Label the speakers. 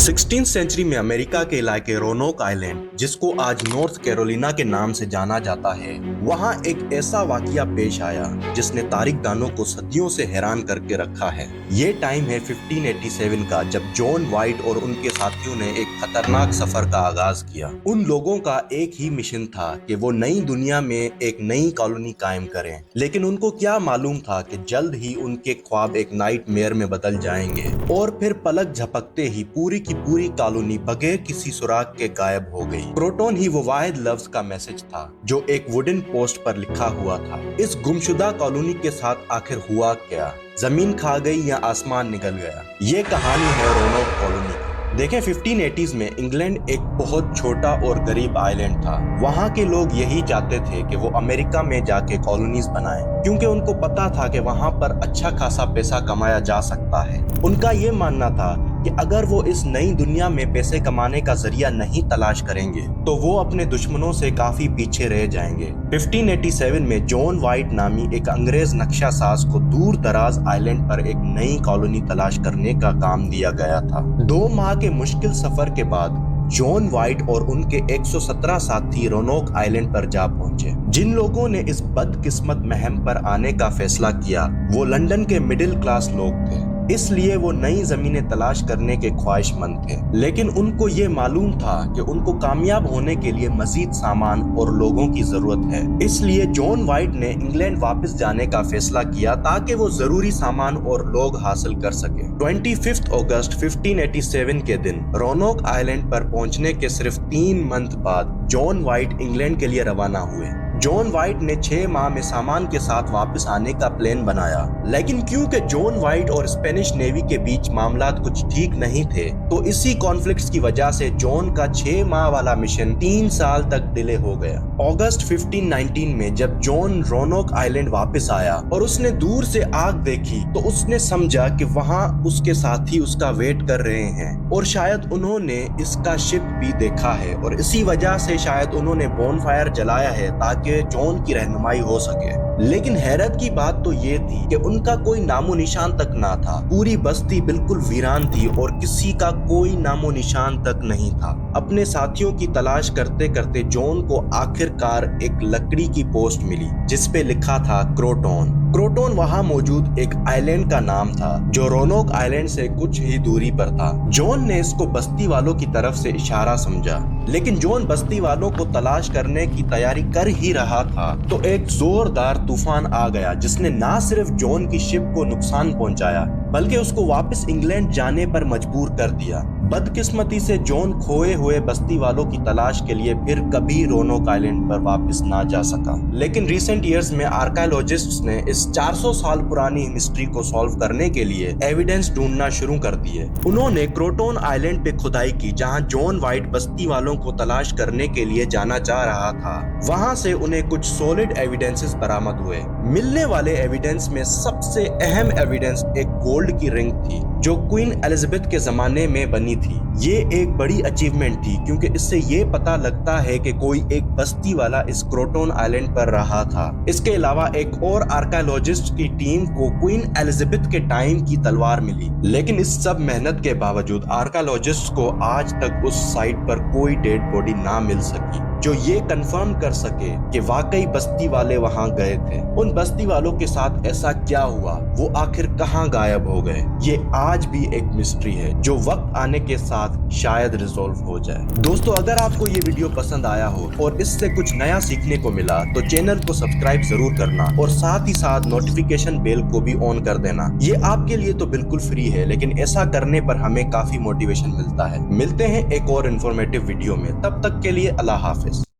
Speaker 1: 16th century में America के इलाके रोनोक आइलैंड, जिसको आज नॉर्थ कैरोलिना के नाम से जाना जाता है, वहाँ एक ऐसा वाकया पेश आया जिसने तारीखदानों को सदियों से हैरान करके रखा है। ये टाइम है 1587 का, जब जॉन वाइट और उनके साथियों ने एक खतरनाक सफर का आगाज किया। उन लोगों का एक ही मिशन था कि वो नई दुनिया में एक नई कॉलोनी कायम करें, लेकिन उनको क्या मालूम था कि जल्द ही उनके ख्वाब एक नाइटमेयर में बदल जाएंगे और फिर पलक झपकते ही पूरी की पूरी कॉलोनी बगैर किसी सुराग के गायब हो गई। क्रोटोन ही वो वाहिद लफ्ज का मैसेज था जो एक वुडन पोस्ट पर लिखा हुआ था। इस गुमशुदा कॉलोनी के साथ आखिर हुआ क्या? जमीन खा गई या आसमान निकल गया? ये कहानी है रोनोक कॉलोनी की। देखें, 1580s में इंग्लैंड एक बहुत छोटा और गरीब आइलैंड था। वहाँ के लोग यही चाहते थे कि वो अमेरिका में जाके कॉलोनीज बनाएं, क्योंकि उनको पता था कि वहाँ पर अच्छा खासा पैसा कमाया जा सकता है। उनका ये मानना था कि अगर वो इस नई दुनिया में पैसे कमाने का जरिया नहीं तलाश करेंगे तो वो अपने दुश्मनों से काफी पीछे रह जाएंगे। 1587 में जॉन वाइट नामी एक अंग्रेज नक्शा साज को दूर दराज आइलैंड पर एक नई कॉलोनी तलाश करने का काम दिया गया था। 2 माह के मुश्किल सफर के बाद जॉन वाइट और उनके 117 साथी रोनोक आइलैंड पर जा पहुंचे। जिन लोगों ने इस बदकिस्मत महम पर आने का फैसला किया वो लंदन के मिडिल क्लास लोग थे, इसलिए वो नई जमीनें तलाश करने के ख्वाहिशमंद थे। लेकिन उनको ये मालूम था कि उनको कामयाब होने के लिए मजीद सामान और लोगों की जरूरत है। इसलिए जॉन वाइट ने इंग्लैंड वापस जाने का फैसला किया ताकि वो जरूरी सामान और लोग हासिल कर सके। 25 अगस्त 1587 के दिन रोनोक आइलैंड पर पहुंचने के सिर्फ 3 मंथ बाद जॉन वाइट इंग्लैंड के लिए रवाना हुए। जॉन वाइट ने 6 माह में सामान के साथ वापस आने का प्लान बनाया, लेकिन क्योंकि जॉन वाइट और स्पेनिश नेवी के बीच मामलात कुछ ठीक नहीं थे, तो इसी कॉन्फ्लिक्ट्स की वजह से जॉन का 6 माह वाला मिशन 3 साल तक डिले हो गया। अगस्त 1519 में जब जॉन रोनोक आइलैंड वापस आया और उसने दूर से आग देखी तो उसने समझा कि वहाँ उसके साथी उसका वेट कर रहे हैं और शायद उन्होंने इसका शिप भी देखा है और इसी वजह से शायद उन्होंने बोनफायर जलाया है ताकि जॉन की रहनुमाई हो सके। लेकिन हैरत की बात तो ये थी कि उनका कोई नामो निशान तक ना था। पूरी बस्ती बिल्कुल वीरान थी और किसी का कोई नामो निशान तक नहीं था। अपने साथियों की तलाश करते करते जॉन को आखिरकार एक लकड़ी की पोस्ट मिली जिस पे लिखा था क्रोटोन। क्रोटोन वहाँ मौजूद एक आइलैंड का नाम था जो रोनोक आइलैंड से कुछ ही दूरी पर था। जॉन ने इसको बस्ती वालों की तरफ से इशारा समझा, लेकिन जॉन बस्ती वालों को तलाश करने की तैयारी कर ही रहा था तो एक जोरदार तूफान आ गया जिसने ना सिर्फ जॉन की शिप को नुकसान पहुंचाया बल्कि उसको वापस इंग्लैंड जाने पर मजबूर कर दिया। बदकिस्मती से जॉन खोए हुए बस्ती वालों की तलाश के लिए फिर कभी रोनोक आइलैंड पर वापस ना जा सका। लेकिन रिसेंट ईयर्स में आर्कियोलॉजिस्ट्स ने इस 400 साल पुरानी मिस्ट्री को सॉल्व करने के लिए एविडेंस ढूंढना शुरू कर दिए। उन्होंने क्रोटोन आइलैंड पे खुदाई की जहां जॉन वाइट बस्ती वालों को तलाश करने के लिए जाना चाह रहा था। वहां से उन्हें कुछ सॉलिड एविडेंसेस बरामद हुए। मिलने वाले एविडेंस में सबसे अहम एविडेंस एक गोल्ड की रिंग थी जो क्वीन एलिजाबेथ के जमाने में बनी थी। ये एक बड़ी अचीवमेंट थी क्योंकि इससे ये पता लगता है कि कोई एक बस्ती वाला इस क्रोटोन आइलैंड पर रहा था। इसके अलावा एक और आर्कियोलॉजिस्ट की टीम को क्वीन एलिजाबेथ के टाइम की तलवार मिली। लेकिन इस सब मेहनत के बावजूद आर्कियोलॉजिस्ट को आज तक उस साइट पर कोई डेड बॉडी ना मिल सकी जो ये कंफर्म कर सके कि वाकई बस्ती वाले वहां गए थे। उन बस्ती वालों के साथ ऐसा क्या हुआ, वो आखिर कहां गायब हो गए, ये आज भी एक मिस्ट्री है जो वक्त आने के साथ शायद रिजॉल्व हो जाए। दोस्तों, अगर आपको ये वीडियो पसंद आया हो और इससे कुछ नया सीखने को मिला तो चैनल को सब्सक्राइब जरूर करना और साथ ही साथ नोटिफिकेशन बेल को भी ऑन कर देना। ये आपके लिए तो बिल्कुल फ्री है, लेकिन ऐसा करने पर हमें काफी मोटिवेशन मिलता है। मिलते हैं एक और इन्फॉर्मेटिव वीडियो में, तब तक के लिए अल्लाह हाफिज।